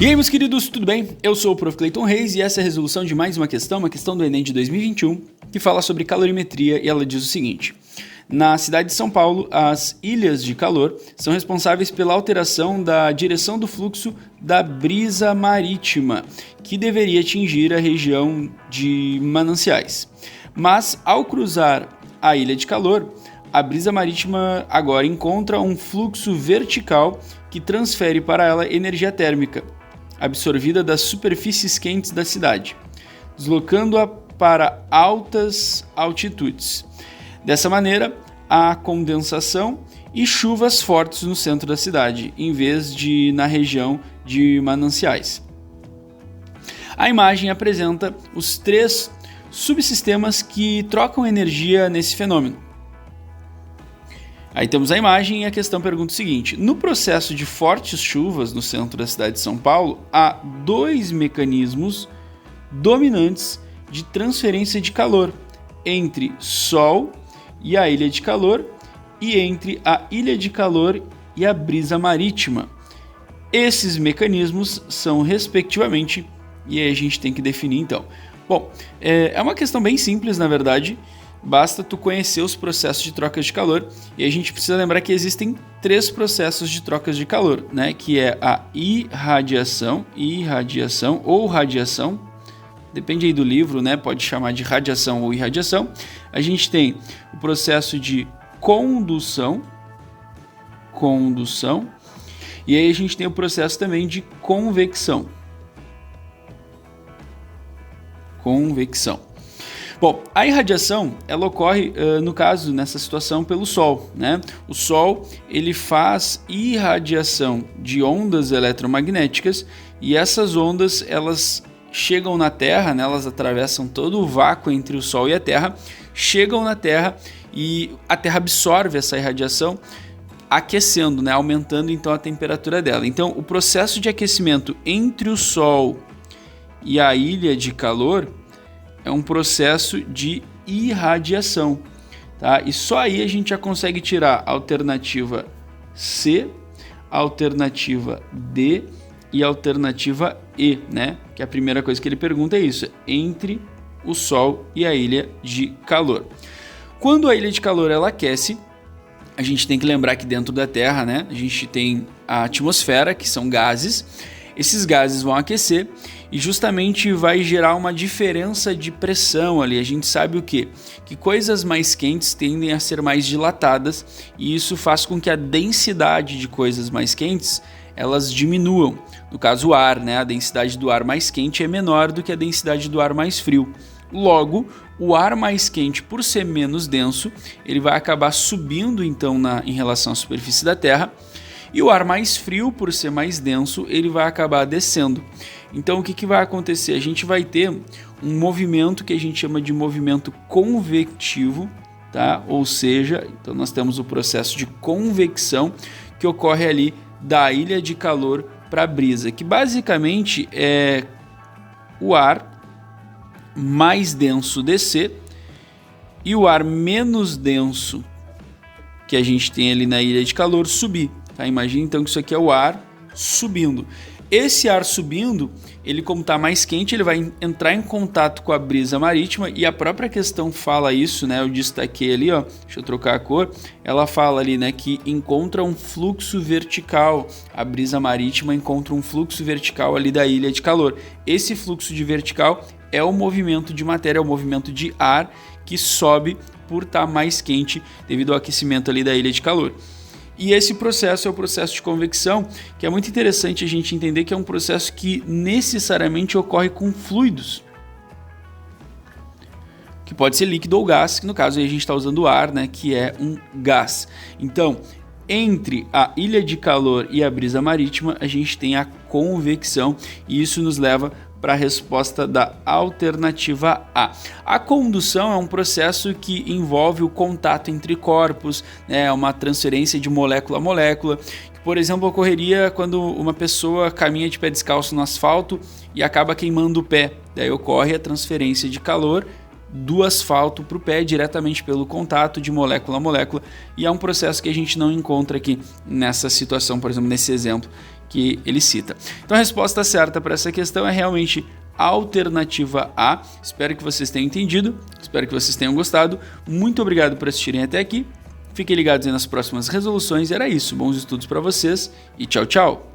E aí, meus queridos, tudo bem? Eu sou o Prof. Clayton Reis e essa é a resolução de mais uma questão do Enem de 2021, que fala sobre calorimetria e ela diz o seguinte: na cidade de São Paulo, as ilhas de calor são responsáveis pela alteração da direção do fluxo da brisa marítima, que deveria atingir a região de Mananciais. Mas, ao cruzar a ilha de calor, a brisa marítima agora encontra um fluxo vertical que transfere para ela energia térmica, absorvida das superfícies quentes da cidade, deslocando-a para altas altitudes. Dessa maneira, há condensação e chuvas fortes no centro da cidade, em vez de na região de Mananciais. A imagem apresenta os 3 subsistemas que trocam energia nesse fenômeno. Aí temos a imagem e a questão pergunta o seguinte: no processo de fortes chuvas no centro da cidade de São Paulo, há 2 mecanismos dominantes de transferência de calor entre Sol e a ilha de calor e entre a ilha de calor e a brisa marítima. Esses mecanismos são respectivamente, e aí a gente tem que definir então. Bom, é uma questão bem simples na verdade. Basta tu conhecer os processos de troca de calor e a gente precisa lembrar que existem 3 processos de trocas de calor, né? Que é a irradiação ou radiação, depende aí do livro, né? Pode chamar de radiação ou irradiação. A gente tem o processo de condução, e aí a gente tem o processo também de convecção. Bom, a irradiação, ela ocorre, no caso, nessa situação, pelo Sol, né? O Sol, ele faz irradiação de ondas eletromagnéticas e essas ondas, elas chegam na Terra, né? Elas atravessam todo o vácuo entre o Sol e a Terra, chegam na Terra e a Terra absorve essa irradiação, aquecendo, né? Aumentando então a temperatura dela. Então, o processo de aquecimento entre o Sol e a ilha de calor é um processo de irradiação, tá? E só aí a gente já consegue tirar a alternativa C, a alternativa D e a alternativa E, né? Que a primeira coisa que ele pergunta é isso: entre o Sol e a ilha de calor. Quando a ilha de calor ela aquece, a gente tem que lembrar que dentro da Terra, né, a gente tem a atmosfera, que são gases. Esses gases vão aquecer e justamente vai gerar uma diferença de pressão ali. A gente sabe o quê? Que coisas mais quentes tendem a ser mais dilatadas e isso faz com que a densidade de coisas mais quentes elas diminuam. No caso o ar, né? A densidade do ar mais quente é menor do que a densidade do ar mais frio. Logo, o ar mais quente, por ser menos denso, ele vai acabar subindo então em relação à superfície da Terra. E o ar mais frio, por ser mais denso, ele vai acabar descendo. Então o que vai acontecer? A gente vai ter um movimento que a gente chama de movimento convectivo, tá? Ou seja, então nós temos o processo de convecção que ocorre ali da ilha de calor para a brisa, que basicamente é o ar mais denso descer e o ar menos denso que a gente tem ali na ilha de calor subir. Tá? Imagina então que isso aqui é o ar subindo. Esse ar subindo, ele como está mais quente, ele vai entrar em contato com a brisa marítima e a própria questão fala isso, né? Eu destaquei ali, ó, deixa eu trocar a cor, ela fala ali, né, que encontra um fluxo vertical, a brisa marítima encontra um fluxo vertical ali da ilha de calor. Esse fluxo de vertical é o movimento de matéria, é o movimento de ar que sobe por estar mais quente devido ao aquecimento ali da ilha de calor. E esse processo é o processo de convecção, que é muito interessante a gente entender que é um processo que necessariamente ocorre com fluidos, que pode ser líquido ou gás, que no caso aí a gente está usando o ar, né, que é um gás. Então, entre a ilha de calor e a brisa marítima, a gente tem a convecção e isso nos leva para a resposta da alternativa A. A condução é um processo que envolve o contato entre corpos, né, uma transferência de molécula a molécula, que, por exemplo, ocorreria quando uma pessoa caminha de pé descalço no asfalto e acaba queimando o pé. Daí ocorre a transferência de calor do asfalto para o pé diretamente pelo contato de molécula a molécula, e é um processo que a gente não encontra aqui nessa situação, por exemplo, nesse exemplo que ele cita. Então a resposta certa para essa questão é realmente alternativa A. Espero que vocês tenham entendido, espero que vocês tenham gostado. Muito obrigado por assistirem até aqui. Fiquem ligados aí nas próximas resoluções. Era isso, bons estudos para vocês e tchau, tchau!